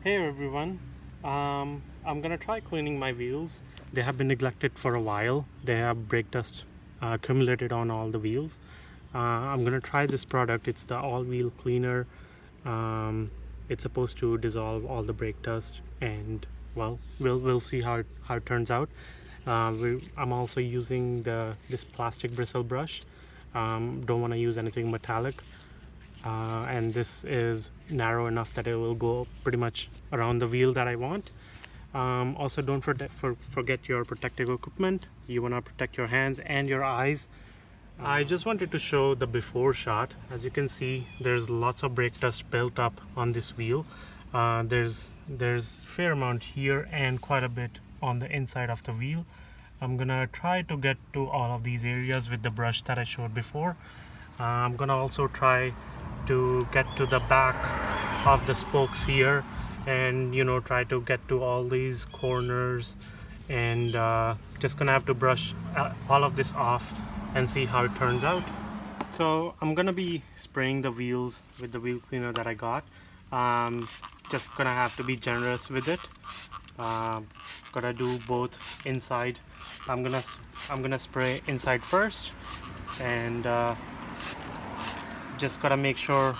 Hey everyone, I'm gonna try cleaning my wheels. They have been neglected for a while. They have brake dust accumulated on all the wheels. I'm gonna try this product. It's the all-wheel cleaner. Um, it's supposed to dissolve all the brake dust, and well, we'll see how it turns out. I'm also using this plastic bristle brush. Don't want to use anything metallic. And this is narrow enough that it will go pretty much around the wheel that I want. Also, don't forget your protective equipment. You want to protect your hands and your eyes. I just wanted to show the before shot. As you can see, there's lots of brake dust built up on this wheel. There's fair amount here and quite a bit on the inside of the wheel. I'm gonna try to get to all of these areas with the brush that I showed before. I'm gonna also try to get to the back of the spokes here, and try to get to all these corners, and just gonna have to brush all of this off and see how it turns out. So I'm gonna be spraying the wheels with the wheel cleaner that I got. Just gonna have to be generous with it. Gotta do both inside. I'm gonna spray inside first, and just gotta make sure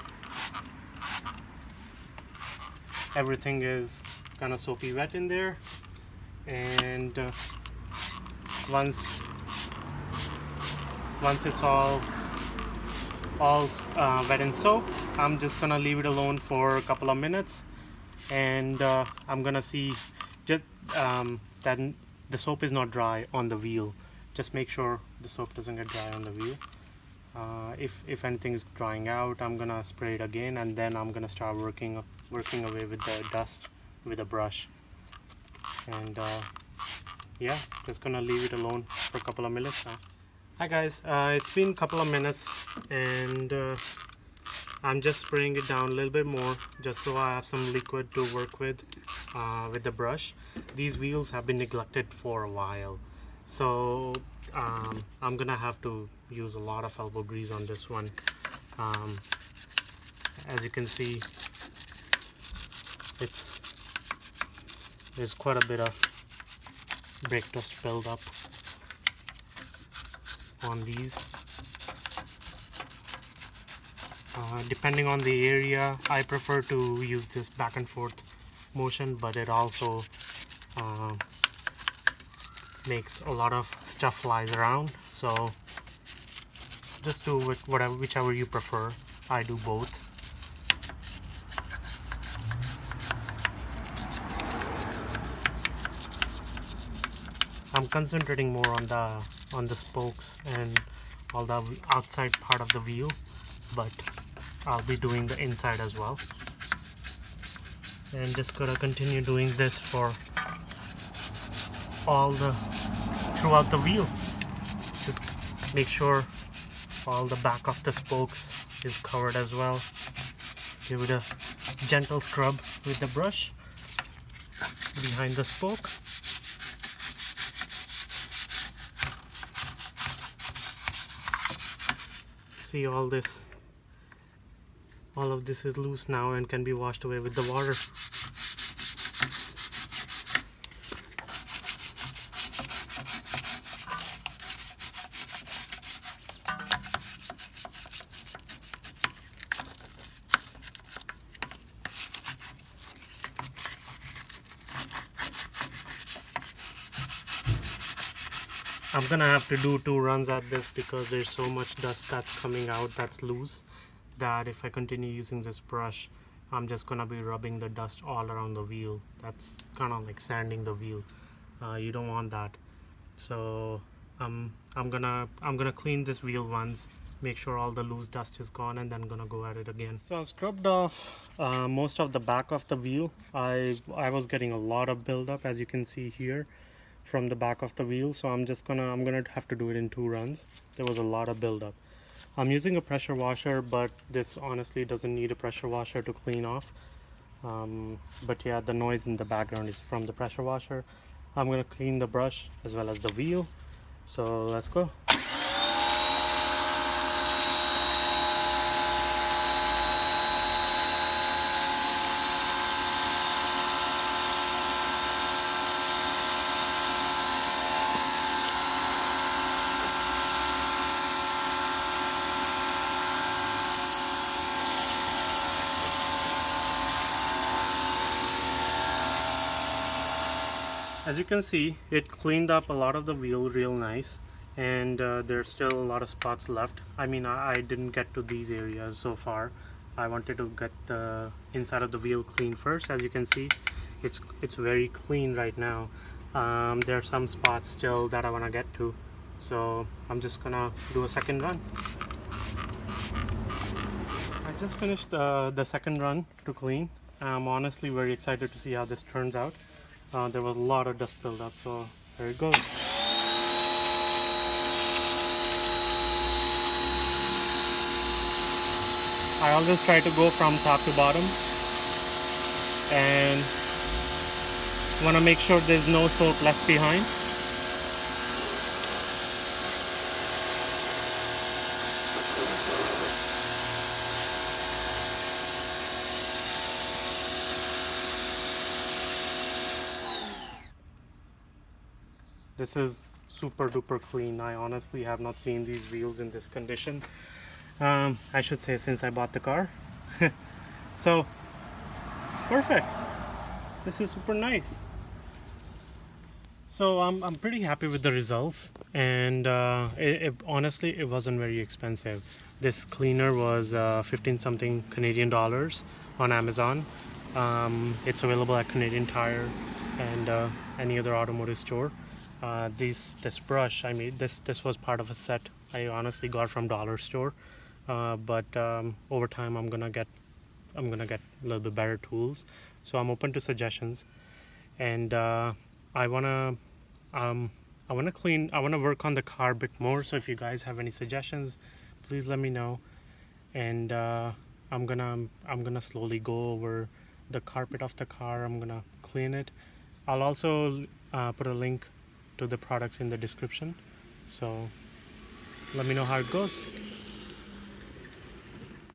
everything is kind of soapy wet in there. And once it's all wet in soap, I'm just gonna leave it alone for a couple of minutes, and I'm gonna see just that the soap is not dry on the wheel. Just make sure the soap doesn't get dry on the wheel. If anything is drying out, I'm gonna spray it again, and then I'm gonna start working away with the dust with a brush. And yeah, just gonna leave it alone for a couple of minutes now. Hi guys, it's been a couple of minutes, and I'm just spraying it down a little bit more just so I have some liquid to work with the brush. These wheels have been neglected for a while, so I'm gonna have to use a lot of elbow grease on this one. As you can see, there's quite a bit of brake dust build-up on these. Depending on the area, I prefer to use this back and forth motion, but it also makes a lot of stuff flies around, so just do whichever you prefer. I do both. I'm concentrating more on the spokes and all the outside part of the wheel, but I'll be doing the inside as well. And just gotta continue doing this for throughout the wheel. Just make sure all the back of the spokes is covered as well. Give it a gentle scrub with the brush behind the spoke. See, all of this is loose now and can be washed away with the water. I'm gonna have to do 2 runs at this because there's so much dust that's coming out that's loose, that if I continue using this brush, I'm just gonna be rubbing the dust all around the wheel. That's kind of like sanding the wheel. You don't want that. So I'm gonna clean this wheel once, make sure all the loose dust is gone, and then gonna go at it again. So I've scrubbed off most of the back of the wheel. I was getting a lot of buildup, as you can see here, from the back of the wheel, so I'm gonna have to do it in 2 runs. There was a lot of buildup. I'm using a pressure washer, but this honestly doesn't need a pressure washer to clean off. But yeah, the noise in the background is from the pressure washer. I'm gonna clean the brush as well as the wheel, so let's go. As you can see, it cleaned up a lot of the wheel real nice, and there's still a lot of spots left. I mean, I didn't get to these areas so far. I wanted to get the inside of the wheel clean first. As you can see, it's very clean right now. There are some spots still that I want to get to, so I'm just gonna do a second run. I just finished the second run to clean. I'm honestly very excited to see how this turns out. There was a lot of dust buildup, so there it goes. I always try to go from top to bottom and want to make sure there's no soap left behind. This is super duper clean. I honestly have not seen these wheels in this condition. I should say since I bought the car. So perfect. This is super nice. So I'm pretty happy with the results, and honestly it wasn't very expensive. This cleaner was 15 something Canadian dollars on Amazon. It's available at Canadian Tire and any other automotive store. This brush, I mean, this was part of a set I honestly got from dollar store, but over time I'm gonna get a little bit better tools. So I'm open to suggestions, and I wanna work on the car a bit more. So if you guys have any suggestions, please let me know. And I'm gonna slowly go over the carpet of the car. I'm gonna clean it. I'll also put a link to the products in the description, so let me know how it goes.